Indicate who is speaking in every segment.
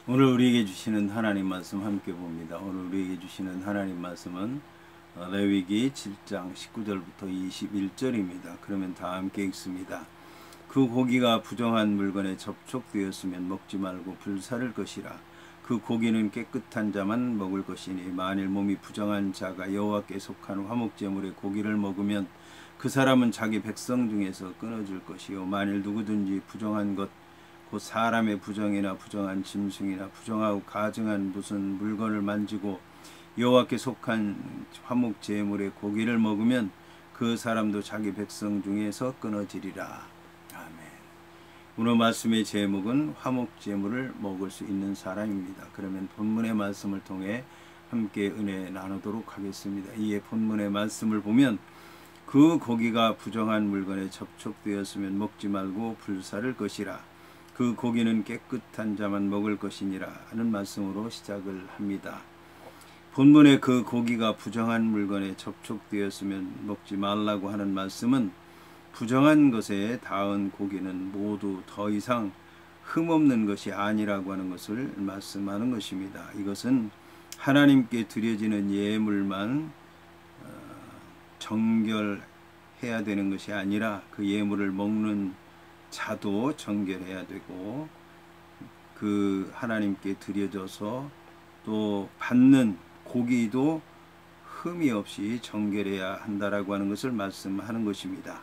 Speaker 1: 오늘 우리에게 주시는 하나님 말씀 함께 봅니다. 오늘 우리에게 주시는 하나님 말씀은 레위기 7장 19절부터 21절입니다. 그러면 다 함께 읽습니다. 그 고기가 부정한 물건에 접촉되었으면 먹지 말고 불사를 것이라. 그 고기는 깨끗한 자만 먹을 것이니 만일 몸이 부정한 자가 여호와께 속한 화목제물의 고기를 먹으면 그 사람은 자기 백성 중에서 끊어질 것이요 만일 누구든지 부정한 것 곧 사람의 부정이나 부정한 짐승이나 부정하고 가증한 무슨 물건을 만지고 여호와께 속한 화목 제물의 고기를 먹으면 그 사람도 자기 백성 중에서 끊어지리라. 아멘. 오늘 말씀의 제목은 화목 제물을 먹을 수 있는 사람입니다. 그러면 본문의 말씀을 통해 함께 은혜 나누도록 하겠습니다. 이에 본문의 말씀을 보면 그 고기가 부정한 물건에 접촉되었으면 먹지 말고 불사를 것이라. 그 고기는 깨끗한 자만 먹을 것이니라 하는 말씀으로 시작을 합니다. 본문에 그 고기가 부정한 물건에 접촉되었으면 먹지 말라고 하는 말씀은 부정한 것에 닿은 고기는 모두 더 이상 흠없는 것이 아니라고 하는 것을 말씀하는 것입니다. 이것은 하나님께 드려지는 예물만 정결해야 되는 것이 아니라 그 예물을 먹는 자도 정결해야 되고 그 하나님께 드려져서 또 받는 고기도 흠이 없이 정결해야 한다라고 하는 것을 말씀하는 것입니다.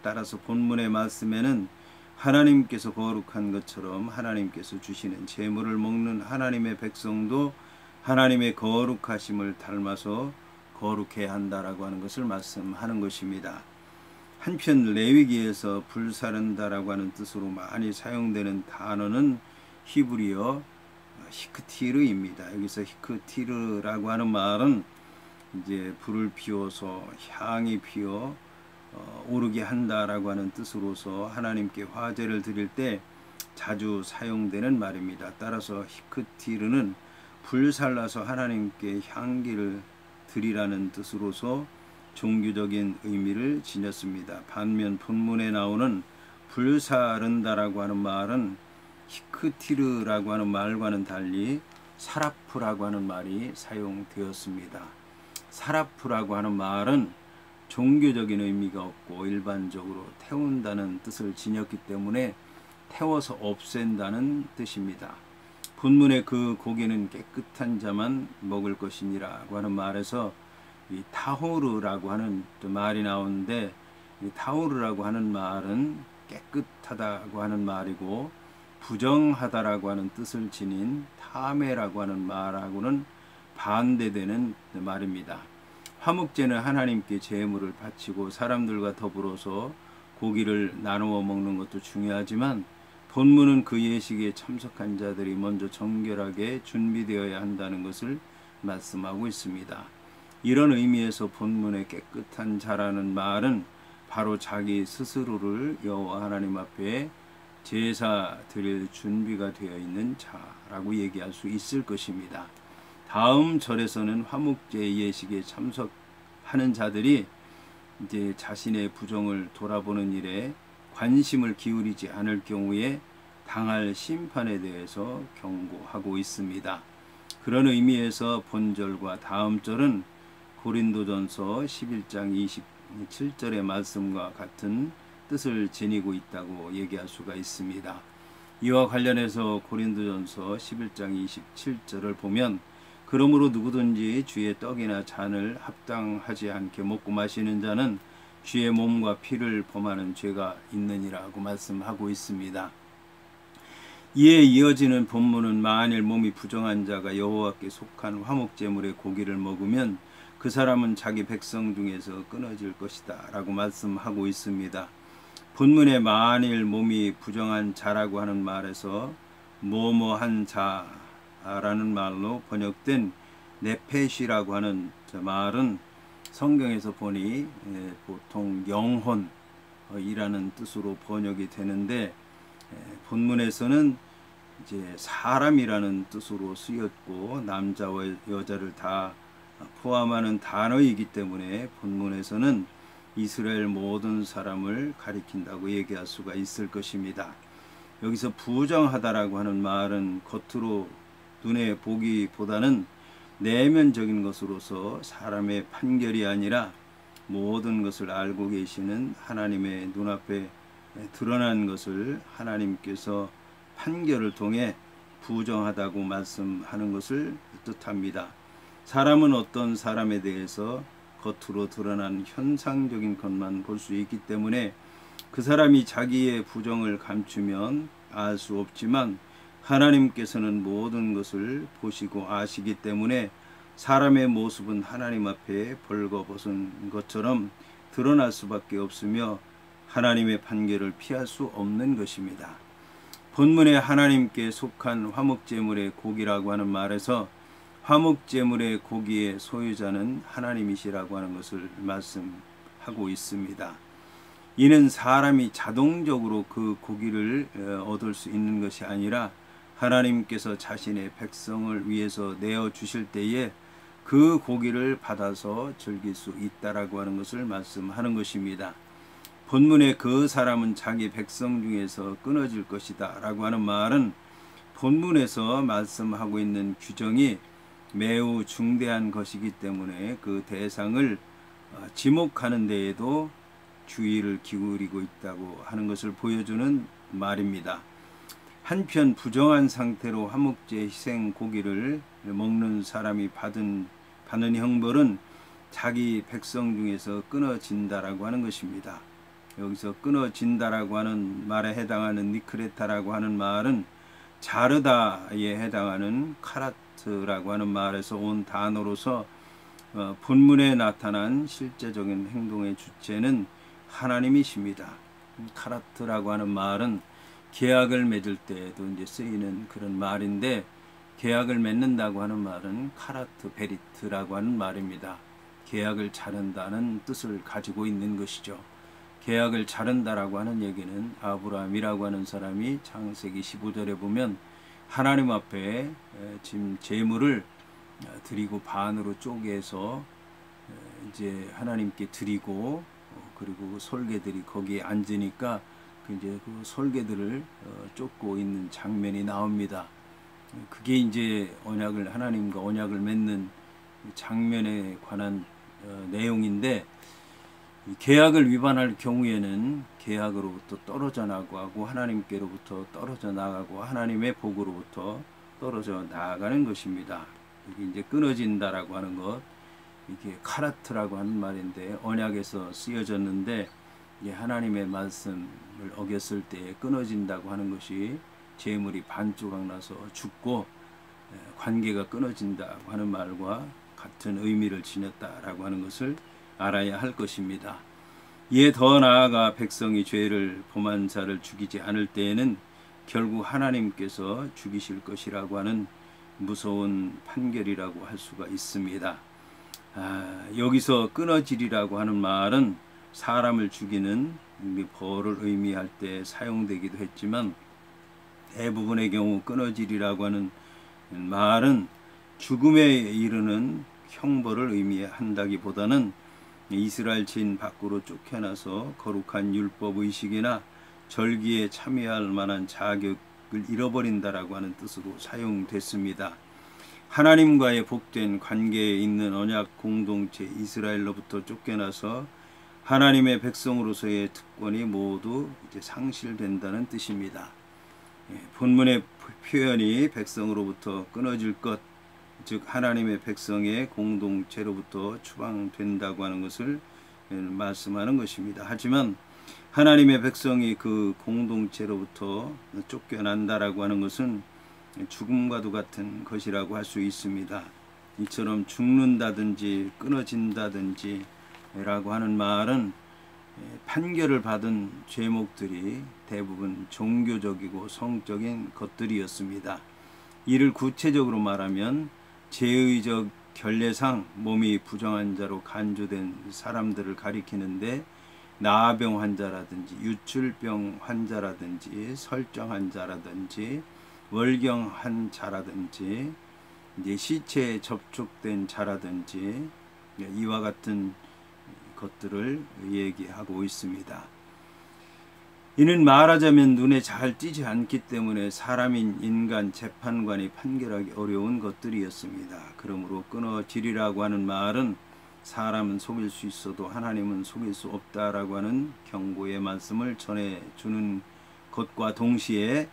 Speaker 1: 따라서 본문의 말씀에는 하나님께서 거룩한 것처럼 하나님께서 주시는 제물을 먹는 하나님의 백성도 하나님의 거룩하심을 닮아서 거룩해야 한다라고 하는 것을 말씀하는 것입니다. 한편 레위기에서 불사른다라고 하는 뜻으로 많이 사용되는 단어는 히브리어 히크티르입니다. 여기서 히크티르라고 하는 말은 이제 불을 피워서 향이 피어 오르게 한다라고 하는 뜻으로서 하나님께 화제를 드릴 때 자주 사용되는 말입니다. 따라서 히크티르는 불살라서 하나님께 향기를 드리라는 뜻으로서 종교적인 의미를 지녔습니다. 반면 본문에 나오는 불사른다라고 하는 말은 히크티르라고 하는 말과는 달리 사라프라고 하는 말이 사용되었습니다. 사라프라고 하는 말은 종교적인 의미가 없고 일반적으로 태운다는 뜻을 지녔기 때문에 태워서 없앤다는 뜻입니다. 본문의 그 고기는 깨끗한 자만 먹을 것이니라고 하는 말에서 이 타호르라고 하는 말이 나오는데 이 타호르라고 하는 말은 깨끗하다고 하는 말이고 부정하다라고 하는 뜻을 지닌 타메라고 하는 말하고는 반대되는 말입니다. 화목제는 하나님께 제물을 바치고 사람들과 더불어서 고기를 나누어 먹는 것도 중요하지만 본문은 그 예식에 참석한 자들이 먼저 정결하게 준비되어야 한다는 것을 말씀하고 있습니다. 이런 의미에서 본문의 깨끗한 자라는 말은 바로 자기 스스로를 여호와 하나님 앞에 제사 드릴 준비가 되어 있는 자라고 얘기할 수 있을 것입니다. 다음 절에서는 화목제 예식에 참석하는 자들이 이제 자신의 부정을 돌아보는 일에 관심을 기울이지 않을 경우에 당할 심판에 대해서 경고하고 있습니다. 그런 의미에서 본절과 다음 절은 고린도전서 11장 27절의 말씀과 같은 뜻을 지니고 있다고 얘기할 수가 있습니다. 이와 관련해서 고린도전서 11장 27절을 보면 그러므로 누구든지 주의 떡이나 잔을 합당하지 않게 먹고 마시는 자는 주의 몸과 피를 범하는 죄가 있느니라고 말씀하고 있습니다. 이에 이어지는 본문은 만일 몸이 부정한 자가 여호와께 속한 화목제물의 고기를 먹으면 그 사람은 자기 백성 중에서 끊어질 것이다 라고 말씀하고 있습니다. 본문에 만일 몸이 부정한 자라고 하는 말에서 뭐뭐한 자라는 말로 번역된 네펫이라고 하는 말은 성경에서 보니 보통 영혼이라는 뜻으로 번역이 되는데 본문에서는 이제 사람이라는 뜻으로 쓰였고 남자와 여자를 다 포함하는 단어이기 때문에 본문에서는 이스라엘 모든 사람을 가리킨다고 얘기할 수가 있을 것입니다. 여기서 부정하다라고 하는 말은 겉으로 눈에 보기보다는 내면적인 것으로서 사람의 판결이 아니라 모든 것을 알고 계시는 하나님의 눈앞에 드러난 것을 하나님께서 판결을 통해 부정하다고 말씀하는 것을 뜻합니다. 사람은 어떤 사람에 대해서 겉으로 드러난 현상적인 것만 볼 수 있기 때문에 그 사람이 자기의 부정을 감추면 알 수 없지만 하나님께서는 모든 것을 보시고 아시기 때문에 사람의 모습은 하나님 앞에 벌거벗은 것처럼 드러날 수밖에 없으며 하나님의 판결을 피할 수 없는 것입니다. 본문에 하나님께 속한 화목제물의 고기라고 하는 말에서 화목제물의 고기의 소유자는 하나님이시라고 하는 것을 말씀하고 있습니다. 이는 사람이 자동적으로 그 고기를 얻을 수 있는 것이 아니라 하나님께서 자신의 백성을 위해서 내어주실 때에 그 고기를 받아서 즐길 수 있다라고 하는 것을 말씀하는 것입니다. 본문에 그 사람은 자기 백성 중에서 끊어질 것이다 라고 하는 말은 본문에서 말씀하고 있는 규정이 매우 중대한 것이기 때문에 그 대상을 지목하는 데에도 주의를 기울이고 있다고 하는 것을 보여주는 말입니다. 한편 부정한 상태로 화목제 희생 고기를 먹는 사람이 받는 형벌은 자기 백성 중에서 끊어진다라고 하는 것입니다. 여기서 끊어진다라고 하는 말에 해당하는 니크레타라고 하는 말은 자르다에 해당하는 카라트라고 하는 말에서 온 단어로서 본문에 나타난 실제적인 행동의 주체는 하나님이십니다. 카라트라고 하는 말은 계약을 맺을 때도 이제 쓰이는 그런 말인데, 계약을 맺는다고 하는 말은 카라트 베리트라고 하는 말입니다. 계약을 자른다는 뜻을 가지고 있는 것이죠. 계약을 자른다라고 하는 얘기는 아브라함이라고 하는 사람이 창세기 15절에 보면 하나님 앞에 지금 제물을 드리고 반으로 쪼개서 이제 하나님께 드리고, 그리고 솔개들이 거기에 앉으니까 이제 그 솔개들을 쫓고 있는 장면이 나옵니다. 그게 이제 하나님과 언약을 맺는 장면에 관한 내용인데, 계약을 위반할 경우에는 계약으로부터 떨어져 나가고 하나님께로부터 떨어져 나가고 하나님의 복으로부터 떨어져 나가는 것입니다. 이게 이제 끊어진다라고 하는 것, 이게 카라트라고 하는 말인데 언약에서 쓰여졌는데, 이게 하나님의 말씀을 어겼을 때 끊어진다고 하는 것이 재물이 반조각 나서 죽고 관계가 끊어진다고 하는 말과 같은 의미를 지녔다라고 하는 것을 알아야 할 것입니다. 이에 더 나아가 백성이 죄를 범한 자를 죽이지 않을 때에는 결국 하나님께서 죽이실 것이라고 하는 무서운 판결이라고 할 수가 있습니다. 여기서 끊어지리라고 하는 말은 사람을 죽이는 벌을 의미할 때 사용되기도 했지만, 대부분의 경우 끊어지리라고 하는 말은 죽음에 이르는 형벌을 의미한다기보다는 이스라엘 진 밖으로 쫓겨나서 거룩한 율법 의식이나 절기에 참여할 만한 자격을 잃어버린다라고 하는 뜻으로 사용됐습니다. 하나님과의 복된 관계에 있는 언약 공동체 이스라엘로부터 쫓겨나서 하나님의 백성으로서의 특권이 모두 이제 상실된다는 뜻입니다. 본문의 표현이 백성으로부터 끊어질 것, 즉 하나님의 백성의 공동체로부터 추방된다고 하는 것을 말씀하는 것입니다. 하지만 하나님의 백성이 그 공동체로부터 쫓겨난다라고 하는 것은 죽음과도 같은 것이라고 할 수 있습니다. 이처럼 죽는다든지 끊어진다든지 라고 하는 말은 판결을 받은 죄목들이 대부분 종교적이고 성적인 것들이었습니다. 이를 구체적으로 말하면 죄의적 결례상 몸이 부정한 자로 간주된 사람들을 가리키는데, 나병 환자라든지 유출병 환자라든지 설정 환자라든지 월경한 자라든지 이제 시체에 접촉된 자라든지 이와 같은 것들을 얘기하고 있습니다. 이는 말하자면 눈에 잘 띄지 않기 때문에 사람인 인간 재판관이 판결하기 어려운 것들이었습니다. 그러므로 끊어지리라고 하는 말은 사람은 속일 수 있어도 하나님은 속일 수 없다라고 하는 경고의 말씀을 전해주는 것과 동시에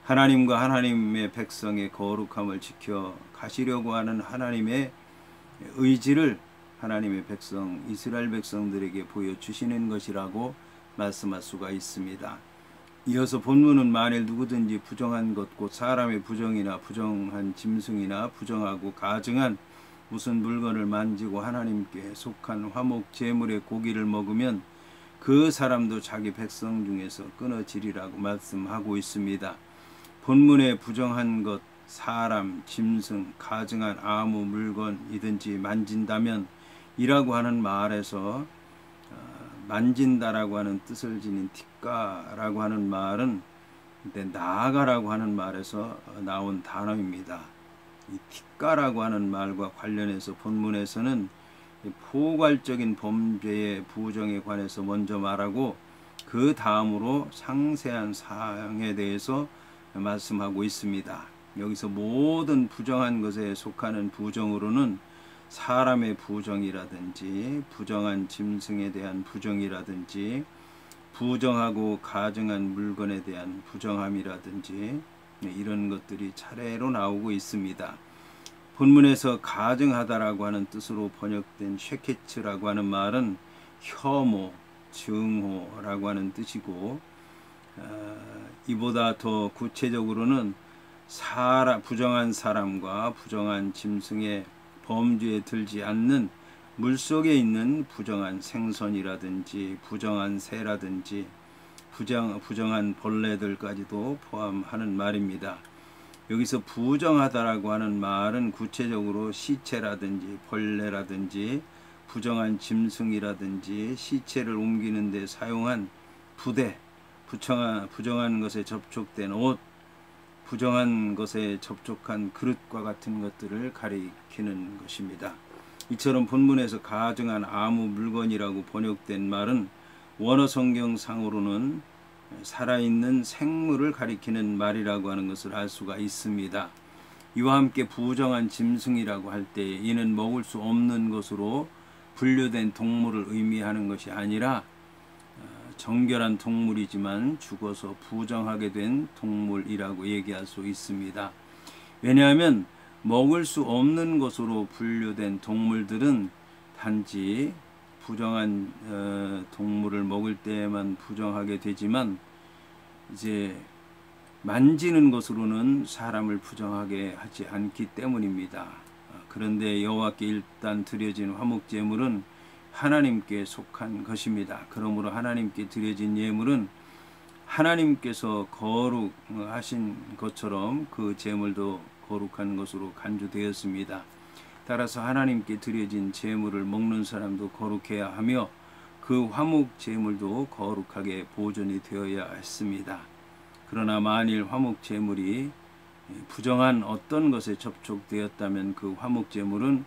Speaker 1: 하나님과 하나님의 백성의 거룩함을 지켜 가시려고 하는 하나님의 의지를 하나님의 백성 이스라엘 백성들에게 보여주시는 것이라고 말씀할 수가 있습니다. 이어서 본문은 만일 누구든지 부정한 것 곧 사람의 부정이나 부정한 짐승이나 부정하고 가증한 무슨 물건을 만지고 하나님께 속한 화목 제물의 고기를 먹으면 그 사람도 자기 백성 중에서 끊어지리라고 말씀하고 있습니다. 본문에 부정한 것, 사람, 짐승, 가증한 아무 물건이든지 만진다면 이라고 하는 말에서 만진다라고 하는 뜻을 지닌 티까라고 하는 말은 나아가라고 하는 말에서 나온 단어입니다. 이 티까라고 하는 말과 관련해서 본문에서는 포괄적인 범죄의 부정에 관해서 먼저 말하고 그 다음으로 상세한 사항에 대해서 말씀하고 있습니다. 여기서 모든 부정한 것에 속하는 부정으로는 사람의 부정이라든지 부정한 짐승에 대한 부정이라든지 부정하고 가증한 물건에 대한 부정함이라든지 이런 것들이 차례로 나오고 있습니다. 본문에서 가증하다라고 하는 뜻으로 번역된 쉐케츠라고 하는 말은 혐오, 증오라고 하는 뜻이고 이보다 더 구체적으로는 부정한 사람과 부정한 짐승의 범죄에 들지 않는 물속에 있는 부정한 생선이라든지 부정한 새라든지 부정한 벌레들까지도 포함하는 말입니다. 여기서 부정하다라고 하는 말은 구체적으로 시체라든지 벌레라든지 부정한 짐승이라든지 시체를 옮기는 데 사용한 부대, 부정한 것에 접촉된 옷, 부정한 것에 접촉한 그릇과 같은 것들을 가리키는 것입니다. 이처럼 본문에서 가증한 아무 물건이라고 번역된 말은 원어 성경상으로는 살아있는 생물을 가리키는 말이라고 하는 것을 알 수가 있습니다. 이와 함께 부정한 짐승이라고 할 때 이는 먹을 수 없는 것으로 분류된 동물을 의미하는 것이 아니라 정결한 동물이지만 죽어서 부정하게 된 동물이라고 얘기할 수 있습니다. 왜냐하면 먹을 수 없는 것으로 분류된 동물들은 단지 부정한 동물을 먹을 때에만 부정하게 되지만 이제 만지는 것으로는 사람을 부정하게 하지 않기 때문입니다. 그런데 여호와께 일단 드려진 화목제물은 하나님께 속한 것입니다. 그러므로 하나님께 드려진 예물은 하나님께서 거룩하신 것처럼 그 제물도 거룩한 것으로 간주되었습니다. 따라서 하나님께 드려진 제물을 먹는 사람도 거룩해야 하며 그 화목 제물도 거룩하게 보존이 되어야 했습니다. 그러나 만일 화목 제물이 부정한 어떤 것에 접촉되었다면 그 화목 제물은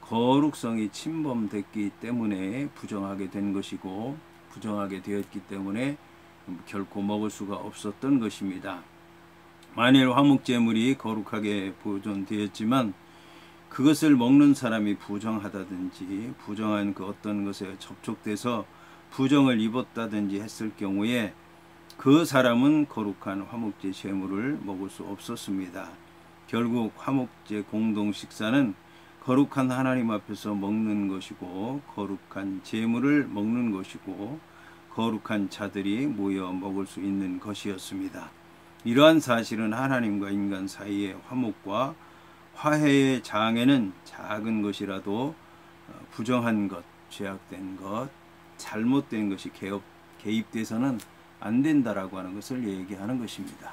Speaker 1: 거룩성이 침범됐기 때문에 부정하게 된 것이고 부정하게 되었기 때문에 결코 먹을 수가 없었던 것입니다. 만일 화목제물이 거룩하게 보존되었지만 그것을 먹는 사람이 부정하다든지 부정한 그 어떤 것에 접촉돼서 부정을 입었다든지 했을 경우에 그 사람은 거룩한 화목제 제물을 먹을 수 없었습니다. 결국 화목제 공동 식사는 거룩한 하나님 앞에서 먹는 것이고 거룩한 제물을 먹는 것이고 거룩한 자들이 모여 먹을 수 있는 것이었습니다. 이러한 사실은 하나님과 인간 사이의 화목과 화해의 장에는 작은 것이라도 부정한 것, 죄악된 것, 잘못된 것이 개입돼서는 안 된다라고 하는 것을 얘기하는 것입니다.